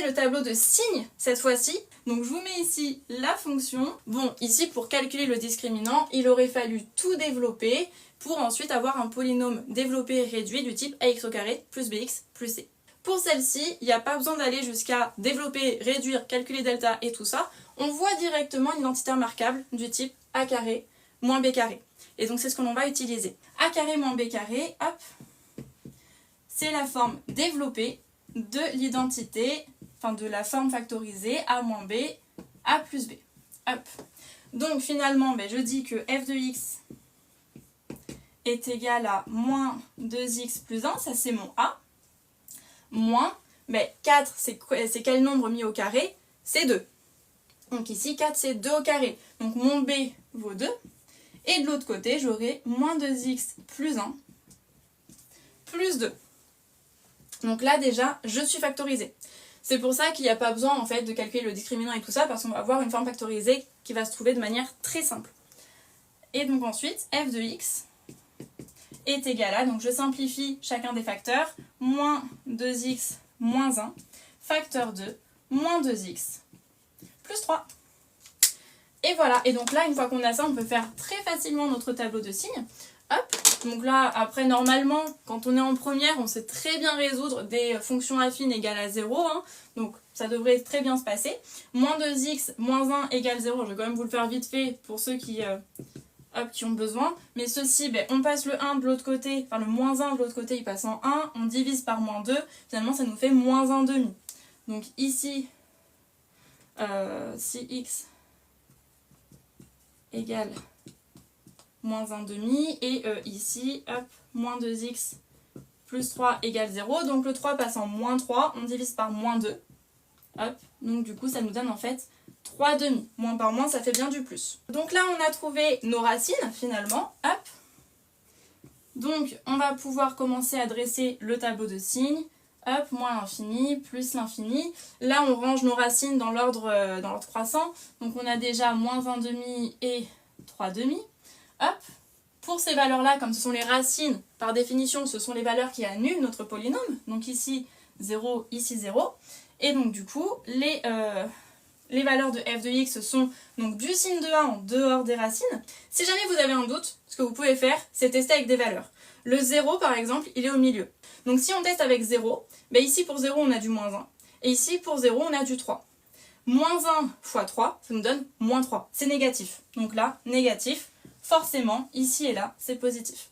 le tableau de signes cette fois-ci. Donc je vous mets ici la fonction. Bon, ici pour calculer le discriminant, il aurait fallu tout développer pour ensuite avoir un polynôme développé réduit du type ax au carré plus bx plus c. Pour celle-ci, il n'y a pas besoin d'aller jusqu'à développer, réduire, calculer delta et tout ça. On voit directement une identité remarquable du type a carré moins b carré. Et donc c'est ce que l'on va utiliser. A carré moins b carré, hop, c'est la forme développée de l'identité, enfin de la forme factorisée a moins b, a plus b. Hop. Donc finalement, je dis que f de x est égal à moins 2x plus 1, ça c'est mon a, moins, 4 c'est quel nombre mis au carré? C'est 2. Donc ici 4 c'est 2 au carré, donc mon b vaut 2. Et de l'autre côté, j'aurai moins 2x plus 1 plus 2. Donc là déjà, je suis factorisée. C'est pour ça qu'il n'y a pas besoin en fait de calculer le discriminant et tout ça, parce qu'on va avoir une forme factorisée qui va se trouver de manière très simple. Et donc ensuite, f de x est égal à, donc je simplifie chacun des facteurs, moins 2x moins 1, facteur 2, moins 2x plus 3. Et voilà, et donc là, une fois qu'on a ça, on peut faire très facilement notre tableau de signes. Hop, donc là, après, normalement, quand on est en première, on sait très bien résoudre des fonctions affines égales à 0, hein, donc ça devrait très bien se passer. Moins 2x moins 1 égale 0, je vais quand même vous le faire vite fait pour ceux qui ont besoin. Mais ceci, on passe le 1 de l'autre côté, enfin le moins 1 de l'autre côté, il passe en 1, on divise par moins 2, finalement ça nous fait moins 1 demi. Donc ici, si x égale moins 1 demi, et ici, hop, moins 2x plus 3 égale 0, donc le 3 passe en moins 3, on divise par moins 2, hop, donc du coup ça nous donne en fait 3 demi, moins par moins ça fait bien du plus. Donc là on a trouvé nos racines finalement, hop, donc on va pouvoir commencer à dresser le tableau de signes, hop, moins l'infini, plus l'infini. Là, on range nos racines dans l'ordre croissant. Donc, on a déjà moins 1 demi et 3 demi. Hop. Pour ces valeurs-là, comme ce sont les racines, par définition, ce sont les valeurs qui annulent notre polynôme. Donc ici, 0, ici 0. Et donc, du coup, les valeurs de f de x sont donc du signe de 1 en dehors des racines. Si jamais vous avez un doute, ce que vous pouvez faire, c'est tester avec des valeurs. Le 0, par exemple, il est au milieu. Donc si on teste avec 0, ici pour 0 on a du moins 1. Et ici pour 0 on a du 3. Moins 1 fois 3, ça nous donne moins 3. C'est négatif. Donc là, négatif, forcément, ici et là, c'est positif.